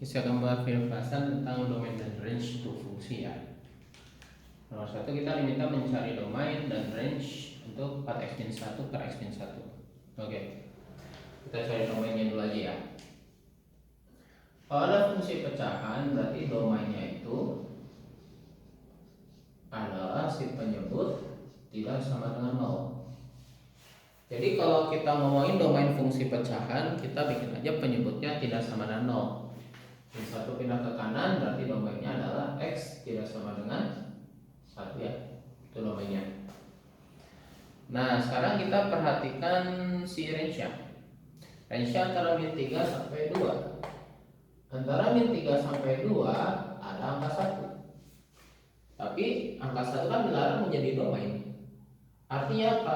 Bisa gambar pembahasan tentang domain dan range untuk fungsi ya. Nomor 1 kita diminta mencari domain dan range untuk 4x-1 per x-1. Oke, kita cari domainnya dulu aja ya. Kalau ada fungsi pecahan berarti domainnya itu adalah si penyebut tidak sama dengan 0. Jadi kalau kita ngomongin domain fungsi pecahan, kita bikin aja penyebutnya tidak sama dengan 0. Yang satu pindah ke kanan berarti domainnya adalah x tidak sama dengan 1 ya. Itu domainnya. Nah, sekarang kita perhatikan si range-nya. Range-nya antara min 3 sampai 2. Antara min 3 sampai 2 ada angka 1. Tapi angka 1 kan dilarang menjadi domain. Artinya apa?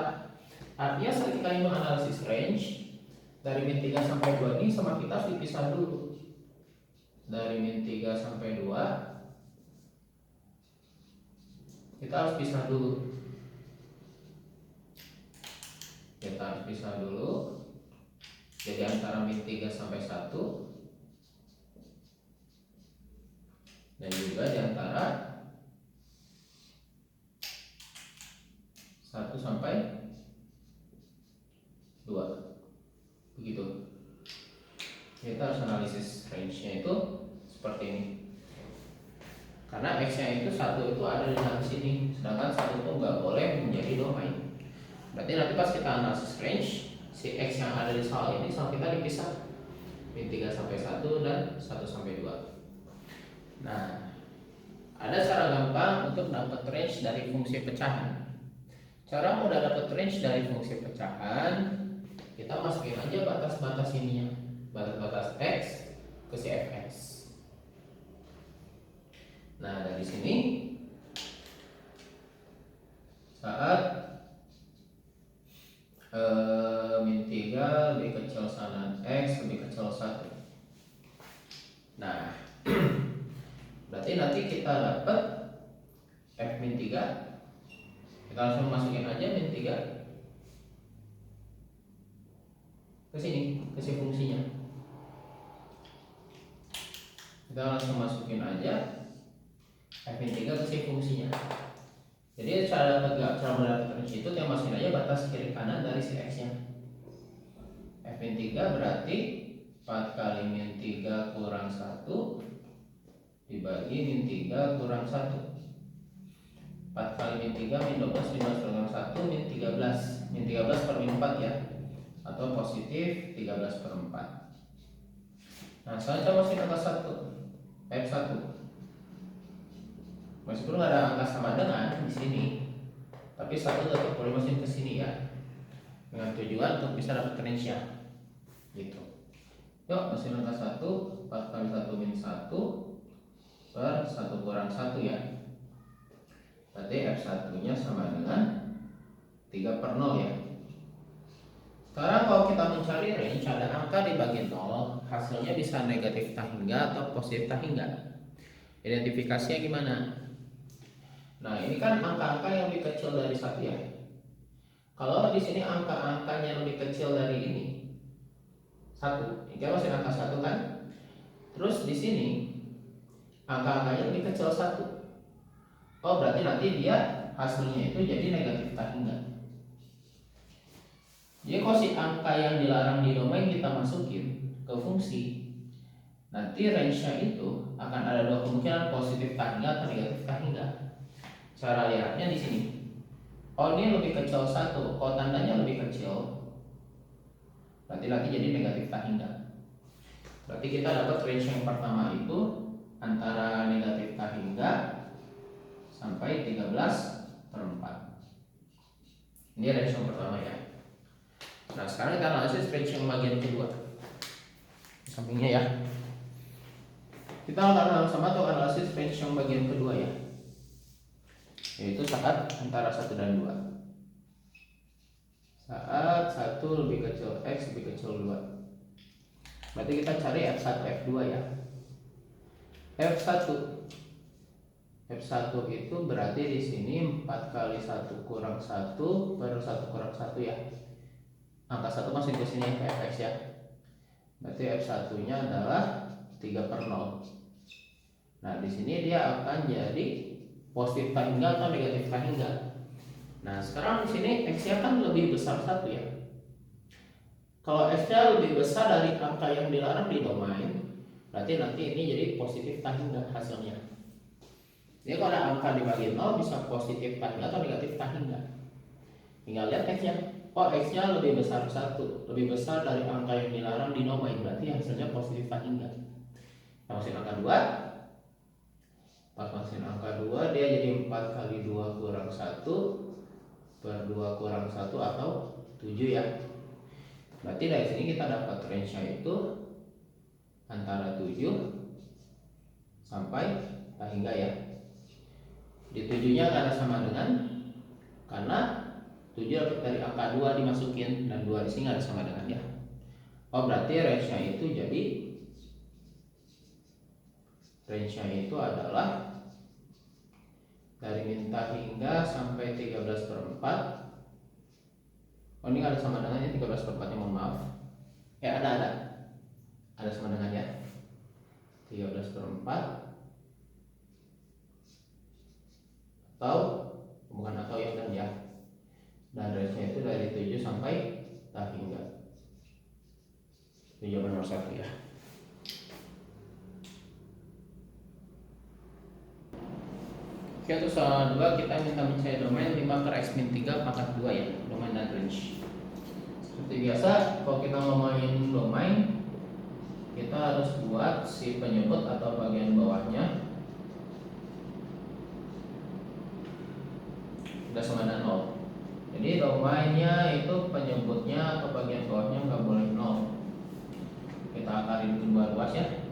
Artinya saat kita ingin menganalisis range dari min 3 sampai 2 ini sama kita harus dipisah dulu. Dari min 3 sampai 2 kita harus pisah dulu. Kita harus pisah dulu. Jadi antara min 3 sampai 1 dan juga di antara 1 sampai 2. Begitu. Kita harus analisis range-nya itu seperti ini. Karena x-nya itu 1 itu ada di dalam sini, sedangkan 1 itu nggak boleh menjadi domain. Berarti nanti pas kita analisis range, si x yang ada di soal ini sama kita dipisah min 3 sampai 1 dan 1 sampai 2. Nah, ada cara gampang untuk dapat range dari fungsi pecahan. Cara mudah dapat range dari fungsi pecahan, kita masukin aja batas-batas ininya, batas-batas x ke si fx. Nah, dari sini saat min 3 lebih kecil sana x lebih kecil 1. Nah, berarti nanti kita dapat f min 3. Kita langsung masukin aja min 3 ke sini, ke si fungsinya. Kita langsung masukin aja f min 3 ke si fungsinya. Jadi cara mendapat range itu yang masukin aja batas kiri kanan dari si x nya. F min 3 berarti 4 kali min 3 kurang 1 dibagi min 3 kurang 1. 4 kali min 3 min 12 kurang 1 min 13. Min 13 per min 4 ya, atau positif 13 per 4. Nah, sekarang kita masukin angka 1 F1. Meskipun nggak ada angka sama dengan di sini, tapi 1 tetap boleh masukin ke sini ya, dengan tujuan untuk bisa dapat range-nya gitu. Yuk, masukin angka 1. 4 kali 1 min 1 per 1 kurang 1 ya. Berarti F1 nya sama dengan 3 per 0 ya. Sekarang kalau kita mencari range, ada angka di bagian 0, hasilnya bisa negatif tak hingga atau positif tak hingga. Identifikasinya gimana? Nah, ini kan angka-angka yang lebih kecil dari 1 ya. Kalau di sini angka-angkanya lebih kecil dari ini 1, ini kan masih angka 1 kan? Terus di sini angka-angkanya lebih kecil 1. Oh, berarti nanti dia hasilnya itu jadi negatif tak hingga. Jadi kalau si angka yang dilarang di domain kita masukin ke fungsi, nanti range-nya itu akan ada dua kemungkinan, positif tak hingga atau negatif tak hingga. Cara lihatnya di sini. Oh, ini lebih kecil 1. Kalau tandanya lebih kecil, berarti nanti jadi negatif tak hingga. Berarti kita dapat range yang pertama itu antara negatif tak hingga sampai 13 per 4. Ini range yang pertama ya. Nah, sekarang kita analisis range yang bagian kedua. Di sampingnya ya. Kita akan sama atau analisis range yang bagian kedua ya, yaitu saat antara 1 dan 2. Saat 1 lebih kecil x lebih kecil 2. Berarti kita cari F1 F2 ya. F1 itu berarti di sini 4 kali 1 kurang 1 per 1 kurang 1 ya. Angka 1 masih ke sini ya, Fx ya. Berarti F1 nya adalah 3/0. Nah, di sini dia akan jadi positif tak hingga atau negatif tak hingga. Nah, sekarang di sini X-nya kan lebih besar 1 ya. Kalau X-nya lebih besar dari angka yang dilarang di domain, berarti nanti ini jadi positif tak hingga hasilnya. Jadi kalau ada angka dibagi 0 bisa positif tak hingga atau negatif tak hingga. Tinggal lihat X-nya. Oh, X-nya lebih besar 1, lebih besar dari angka yang dilarang di domain, berarti hasilnya positif tak hingga. Masukin angka 2. Pas masukin angka 2 dia jadi 4 kali 2 kurang 1 per 2 kurang 1 atau 7 ya. Berarti dari sini kita dapat range-nya itu antara 7 sampai tak hingga ya. Di 7-nya karena sama dengan, karena 7 dapat dari angka 2 dimasukin dan 2 di sini ada sama dengan ya. Oh, berarti range-nya itu jadi range-nya itu adalah dari minta hingga sampai 13/4. Oh, ini ada sama dengannya 13/4 nya, mohon maaf. Ya, ada sama dengan ya. 13/4 atau bukan atau ya, dan ya. Dan range-nya itu dari 7 sampai tak hingga. Itu jawaban nomor 1 ya. Oke, untuk soal 2 kita minta mencari domain 5/(x-3) pangkat 2 ya, domain dan range. Seperti biasa, kalau kita mau main domain, kita harus buat si penyebut atau bagian bawahnya udah sama dengan 0. Jadi domainnya itu penyebutnya atau bagian bawahnya nggak boleh 0. Kita akarin kedua luas ya.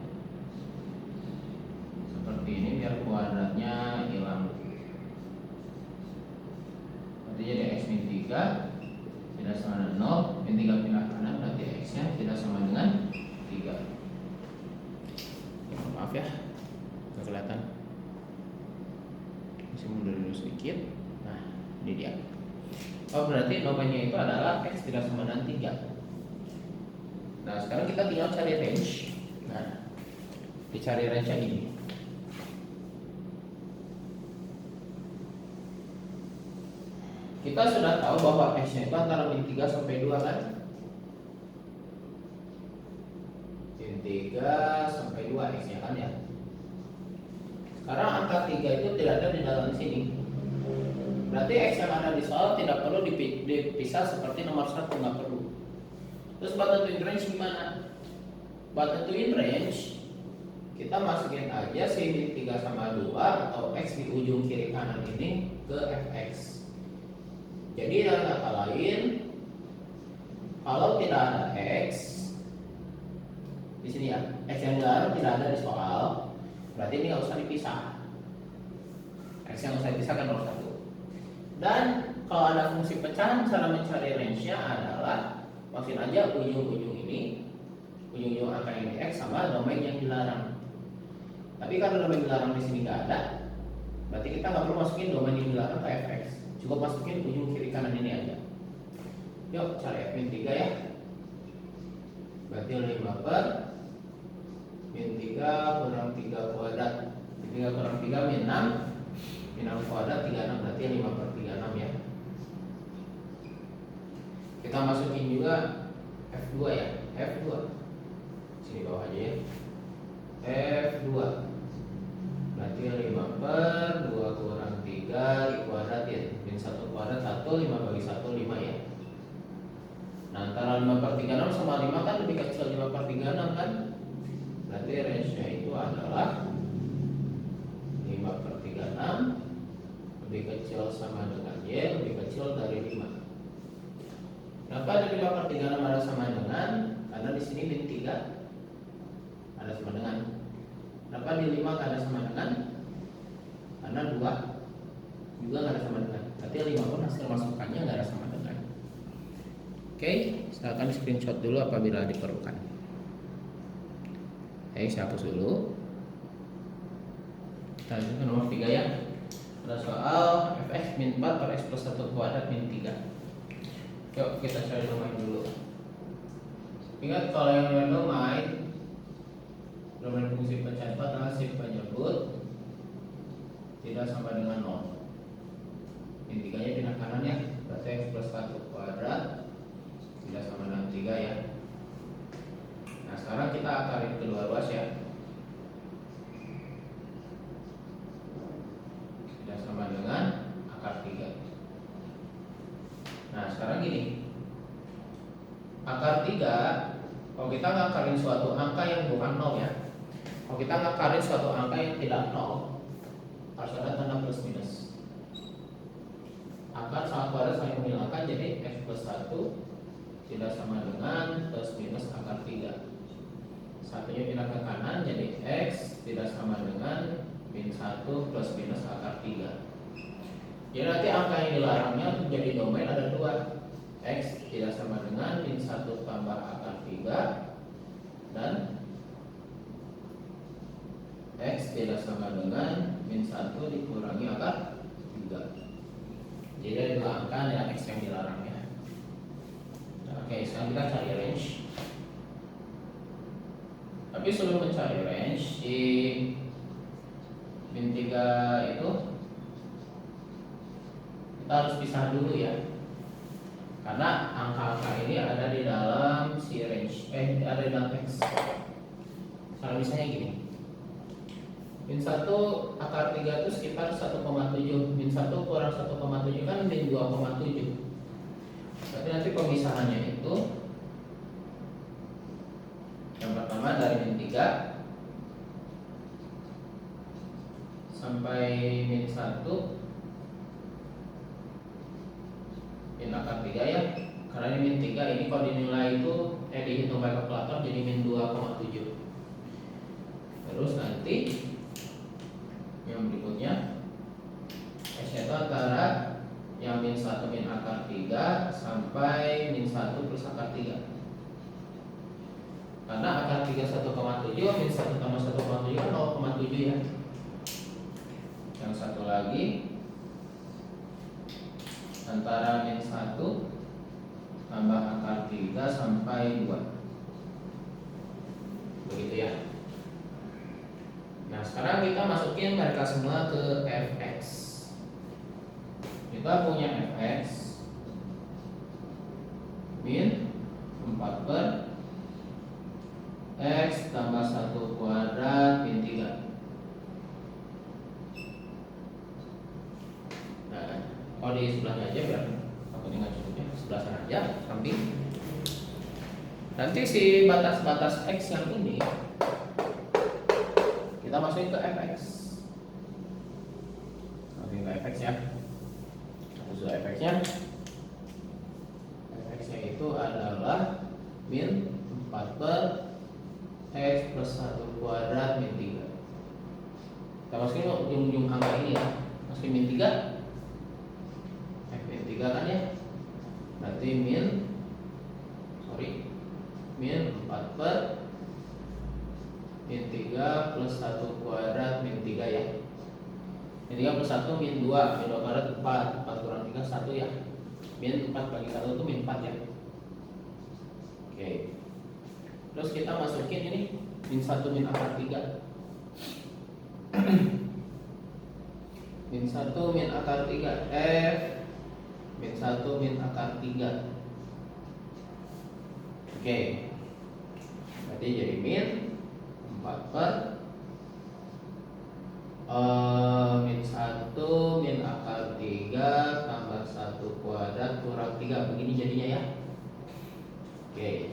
Seperti ini biar kuadratnya hilang. Berarti jadi x-3 tidak sama dengan 0, min 3 pindah kanan, berarti x-nya tidak sama dengan 3. Maaf ya, nggak kelihatan. Masih mundur dulu sedikit. Nah, ini dia. Oh, berarti domainnya itu adalah x tidak sama dengan 3. Nah, sekarang kita tinggal cari range. Nah, dicari range-nya ini. Kita sudah tahu bahwa x-nya itu antara min 3 sampai 2 kan? Min 3 sampai 2 x-nya kan ya. Sekarang angka 3 itu tidak ada di dalam sini. Berarti x yang ada di soal tidak perlu dipisah seperti nomor 1, nggak perlu. Terus buat tentuin range gimana? Buat tentuin range, kita masukin aja si min 3 sama 2 atau x di ujung kiri kanan ini ke fx. Jadi dengan kata lain, kalau tidak ada x di sini ya, x yang dilarang tidak ada di soal, berarti ini nggak usah dipisah. X yang usah dipisah kan nomor 1. Dan kalau ada fungsi pecahan, cara mencari range-nya adalah masukin aja ujung-ujung ini, ujung-ujung angka yang di x sama domain yang dilarang. Tapi karena domain dilarang di sini nggak ada, berarti kita nggak perlu masukin domain yang dilarang ke fx. Cukup masukin ujung kiri kanan ini aja. Yuk cari f min 3 ya. Berarti 5 per min 3 kurang 3 kuadrat. Min 3 kurang 3 min 6. Min 6 kuadrat 36, berarti 5 per 36 ya. Kita masukin juga f2 ya. F2 sini bawah aja ya. F2 berarti 5 per 2 kurang 3 dikuadratin. Min 1 kuadrat 1, 5 bagi 1, 5 ya. Nah, antara 5 per 36 sama 5 kan lebih kecil 5 per 36 kan. Berarti range-nya itu adalah 5 per 36 lebih kecil sama dengan y, lebih kecil dari 5. Kenapa ada 5 per 36 ada sama dengan? Karena di sini min 3 ada sama dengan. Kenapa di 5 nggak ada sama dengan? Karena 2 juga nggak ada sama dengan. Berarti 5 pun hasil masukannya nggak ada sama dengan. Oke, silakan screenshot dulu apabila diperlukan. Oke, saya hapus dulu. Kita lanjut ke nomor 3 ya. Ada soal fx min 4 per x plus 1 kuadrat min 3. Yuk kita cari domain dulu. Ingat kalau yang domain Domain fungsi pecahan adalah si penyebut tidak sama dengan 0. Min 3 nya pindah kanan ya, berarti x plus 1 kuadrat tidak sama dengan 3 ya. Nah sekarang kita akarin kedua ruas ya, tidak sama dengan akar 3. Nah sekarang gini, akar 3, kalau kita ngakarin suatu angka yang bukan 0 ya, kalau kita ngakarin suatu angka yang tidak 0 harus ada tanda plus minus. Akar sama kuadrat saling menghilangkan, jadi x plus 1 tidak sama dengan plus minus akar 3. Satunya pindah ke kanan, jadi x tidak sama dengan min 1 plus minus akar 3. Jadi nanti angka yang dilarangnya untuk jadi domain ada 2. X tidak sama dengan min 1 tambah akar 3, dan X tidak sama dengan min 1 dikurangi akar 3. Jadi ada 2 angka yang X yang dilarang ya. Oke, sekarang kita cari range. Tapi sebelum mencari range, di min 3 itu kita harus pisah dulu ya, karena angka-angka ini ada di dalam si range, ada di dalam X. Kalau misalnya gini, min 1 akar 3 itu sekitar 1,7. Min 1 kurang 1,7 kan min 2,7. Berarti nanti pemisahannya itu yang pertama dari min 3 sampai min 1 min akar 3 ya. Karena ini min 3, ini kalau dinilai itu dihitung pakai kalkulator jadi min 2,7. Terus nanti yang berikutnya S itu antara yang min 1 min akar 3 sampai min 1 plus akar 3. Karena akar 3 1,7, min 1 tambah 1,7 kan 0,7 ya. Yang satu lagi antara min 1 tambah akar 3 sampai 2. Begitu ya. Nah sekarang kita masukin mereka semua ke fx. Kita punya fx min 4 per x tambah 1 kuadrat min 3. Nah kalau di sebelahnya aja biar aku nggak cukupnya, sebelah sana aja samping. Nanti si batas-batas x yang ini kita masukin ke fx. Masukin ke fx ya. Usul fx-nya, fx-nya itu adalah min 4 per x plus 1 kuadrat min 3. Kita masukin ujung-ujung angka ini ya. Masukin min 3, f min 3 kan ya. Berarti min 4 per min 3 plus 1 kuadrat min 3 ya. Min 3 plus 1 min 2, min 2 kuadrat 4, 4 kurang 3 1 ya. Min 4 bagi 1 itu min 4 ya. Oke. Terus kita masukin ini min 1 min akar 3. Min 1 min akar 3 F min 1 min akar 3. Oke. Berarti jadi min 4 per min 1 min akar 3 tambah 1 kuadrat kurang 3. Begini jadinya ya. Oke.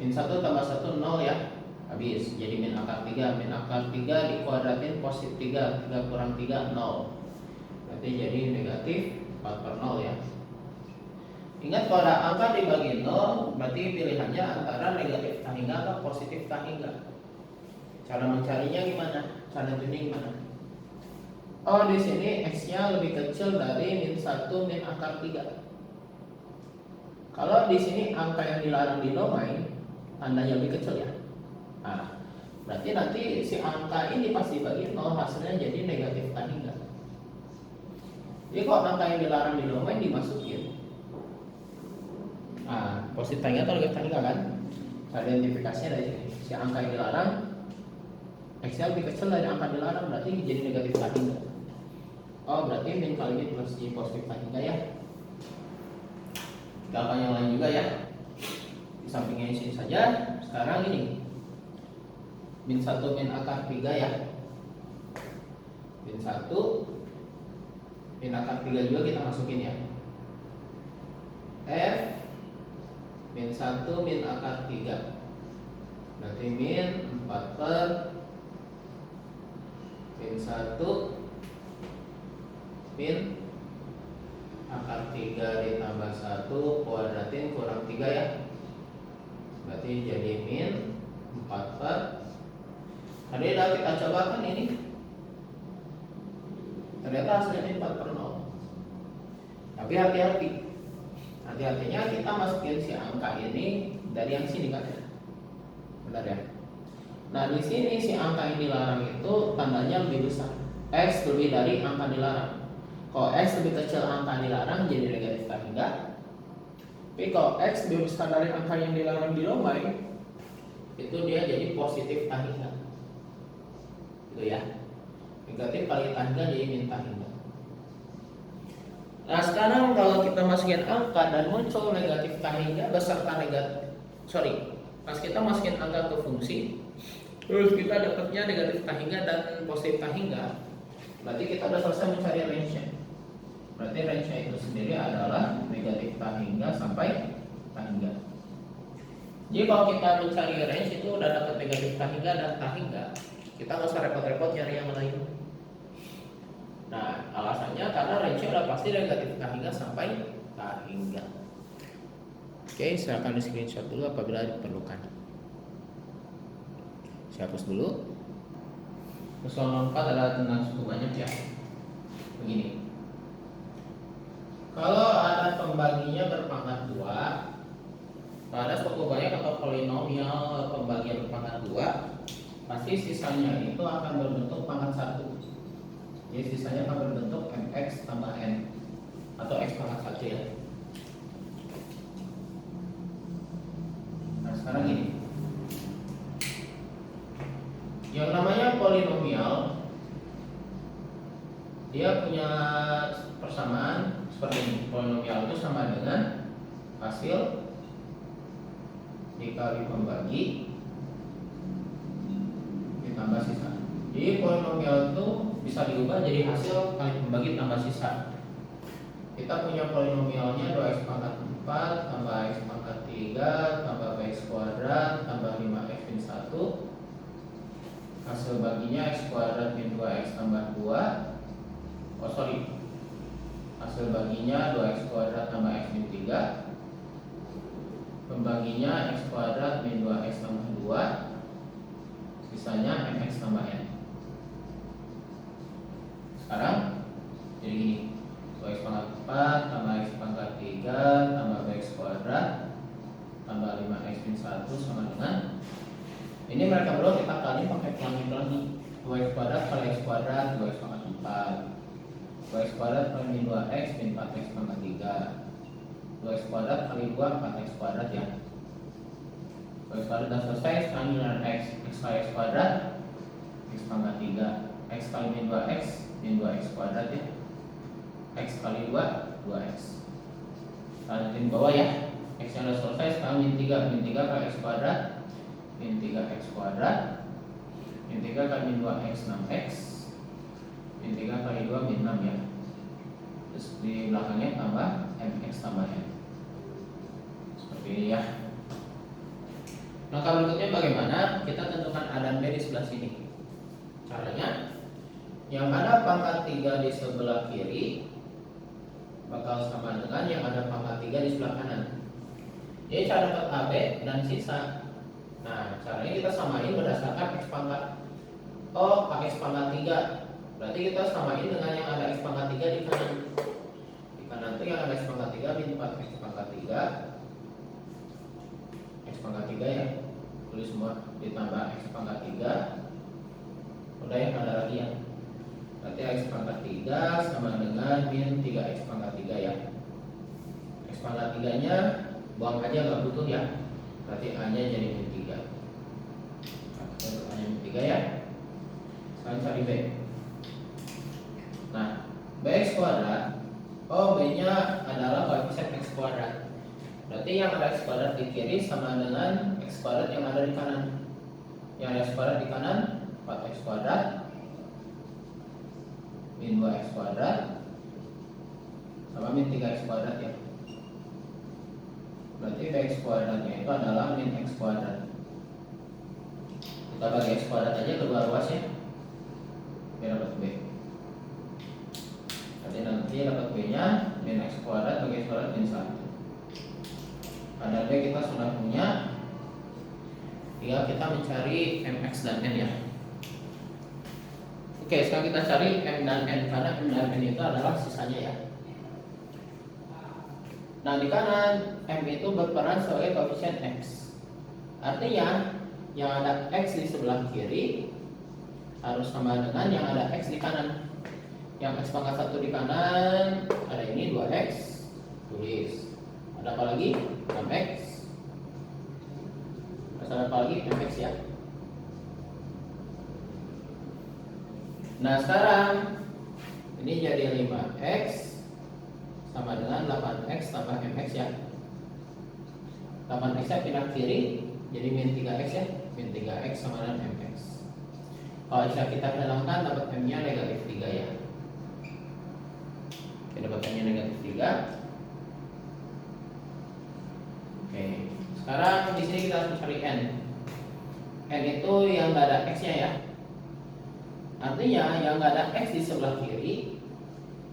Min 1 tambah 1 0 ya. Habis. Jadi min akar 3. Min akar 3 dikuadratin positif 3. 3 kurang 3 0. Berarti jadi negatif 4 per 0 ya. Ingat kalau ada angka dibagi 0, berarti pilihannya antara negatif tak hingga atau positif tak hingga. Cara mencarinya gimana? Cara tuning gimana? Oh, di sini x-nya lebih kecil dari min 1 min akar 3. Kalau di sini angka yang dilarang di domain tandanya lebih kecil ya. Nah, berarti nanti si angka ini pasti bagi 0, hasilnya jadi negatif tak hingga. Jadi kalau angka yang dilarang di domain dimasukin, nah positif tak hingga atau negatif tak hingga kan? Identifikasinya dari sini. Si angka yang dilarang X-nya lebih kecil dari angka dilarang, berarti jadi negatif tak hingga. Oh, berarti min kali min plus jadi positif tak hingga ya. Kita akan yang lain juga ya. Di sampingnya di sini saja. Sekarang ini min 1 min akar 3 ya. Min 1 min akar 3 juga kita masukin ya. F min 1 min akar 3 berarti min 4 per min 1 min akar 3 ditambah 1 kuadratin kurang 3 ya. Berarti jadi min 4 per. Tadi udah kita cobakan ini. Ternyata hasilnya min 4 per 0. Tapi hati-hati. Hati-hatinya kita masukin si angka ini dari yang sini kan ya. Benar ya. Nah, di sini si angka yang dilarang itu tandanya lebih besar. X lebih dari angka dilarang. Kalau X lebih kecil angka dilarang jadi negatif tak hingga. Tapi kalau X lebih besar dari angka yang dilarang dirombai, itu dia jadi positif tak hingga. Gitu ya. Negatif kali tak hingga jadi min tak hingga. Nah, sekarang kalau kita masukin angka dan muncul negatif tak hingga beserta pas kita masukin angka ke fungsi, terus kita dapatnya negatif tak hingga dan positif tak hingga, berarti kita sudah selesai mencari range-nya. Berarti range-nya itu sendiri adalah negatif tak hingga sampai tak hingga. Jadi kalau kita mencari range itu udah dapat negatif tak hingga dan tak hingga, kita nggak usah repot-repot nyari yang lain. Nah, alasannya karena range-nya udah pasti negatif tak hingga sampai tak hingga. Oke, saya akan di screenshot dulu apabila diperlukan. Saya hapus dulu. Persoalan 4 adalah tentang suku banyak ya. Begini. Kalau ada pembaginya berpangkat 2, ada suku banyak atau polinomial pembagian berpangkat 2, pasti sisanya itu akan berbentuk pangkat 1. Jadi sisanya akan berbentuk mx tambah n atau x pangkat 1 ya. Nah, sekarang ini yang namanya polinomial dia punya persamaan seperti ini. Polinomial itu sama dengan hasil dikali pembagi ditambah sisa. Jadi polinomial itu bisa diubah jadi hasil kali pembagi tambah sisa. Kita punya polinomialnya 2x pangkat 4 tambah x pangkat 3 tambah bx kuadrat tambah 5x min 1. Hasil baginya x kuadrat min 2x tambah 2. Hasil baginya 2x kuadrat tambah x min 3. Pembaginya x kuadrat min 2x tambah 2. Sisanya mx tambah n. Sekarang jadi gini, 2x pangkat 4 tambah x pangkat 3 tambah bx kuadrat tambah 5x min 1 sama dengan ini mereka berdua kita kali pakai pelangi-pelangi. 2x kuadrat kali x kuadrat 2x pangkat 4, 2x kuadrat kali min 2x min 4x pangkat 3, 2x kuadrat kali 2 4x kuadrat ya. 2x kuadrat sudah selesai. Sekarang dengan x kali x kuadrat x pangkat 3, x kali min 2x min 2x kuadrat ya, x kali 2 2x. Lanjutin bawah ya, x yang sudah selesai. Sekarang min 3 kali x kuadrat min 3x kuadrat min 3 kali min 2x 6x min 3 kali 2 min 6 ya. Terus di belakangnya tambah mx tambah n. Seperti ini ya. Langkah berikutnya bagaimana? Kita tentukan A dan B di sebelah sini. Caranya yang ada pangkat 3 di sebelah kiri bakal sama dengan yang ada pangkat 3 di sebelah kanan. Jadi cara dapat AB dan sisa. Nah, caranya kita samain berdasarkan x pangkat. Oh, pakai x pangkat 3. Berarti kita samain dengan yang ada x pangkat 3 di kanan. Di kanan itu yang ada x pangkat 3 min 4x pangkat 3. X pangkat 3 ya. Tulis semua ditambah x pangkat 3. Udah yang ada lagi ya. Berarti x pangkat 3 sama dengan min 3x pangkat 3 ya. X pangkat 3 nya buang aja, nggak butuh ya. Berarti A nya jadi min 3. Nah, untuk A nya min 3 ya. Sekarang cari B. Nah, bx kuadrat, oh b-nya adalah koefisien x kuadrat. Berarti yang ada x kuadrat di kiri sama dengan x kuadrat yang ada di kanan. Yang ada x kuadrat di kanan 4x kuadrat min 2x kuadrat sama min 3x kuadrat ya. Berarti bx kuadratnya itu adalah min x kuadrat. Kita bagi x kuadrat aja kedua ruas ya, biar dapat b. Jadi nanti dapat b nya min x kuadrat bagi x kuadrat min 1. Pada b kita sudah punya, tinggal kita mencari mx dan n ya. Oke, sekarang kita cari m dan n, karena m dan n itu adalah sisanya ya. Nah, di kanan m itu berperan sebagai koefisien x. Artinya yang ada x di sebelah kiri harus sama dengan yang ada x di kanan. Yang x pangkat 1 di kanan ada ini 2x, tulis. Ada apa lagi? 6x. Terus ada apa lagi? mx ya. Nah, sekarang ini jadi 5x sama dengan 8x tambah mx ya. 8x nya pindah kiri jadi min 3x ya. Min 3x sama dengan mx. Kalau bisa kita hilangkan, dapat m nya negatif 3 ya. Oke, dapat m nya negatif 3. Oke, sekarang di sini kita harus cari n. N itu yang nggak ada x-nya ya. Artinya yang nggak ada x di sebelah kiri,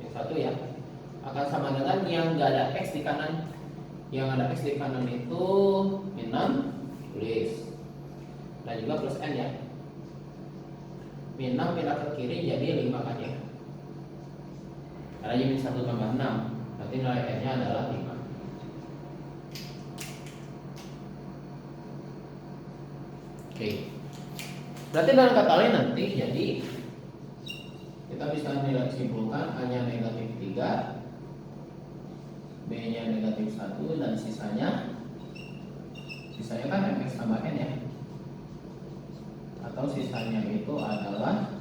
yang satu ya, akan sama dengan yang nggak ada x di kanan. Yang ada x di kanan itu min 6, tulis. Dan juga plus n ya. Min 6 pindah ke kiri jadi 5 kan ya. Karena min 1 tambah 6, berarti nilai n nya adalah 5. Oke. Berarti dalam kata lain nanti jadi kita bisa nilai simpulkan A-nya negatif 3, B-nya negatif 1, dan sisanya kan mx tambah n ya. Atau sisanya itu adalah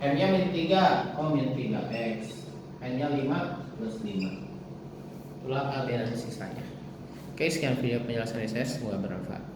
m-nya min 3, oh min 3x, n-nya 5 plus 5. Itulah A, B, dan sisanya. Oke, sekian video penjelasan saya, semoga bermanfaat.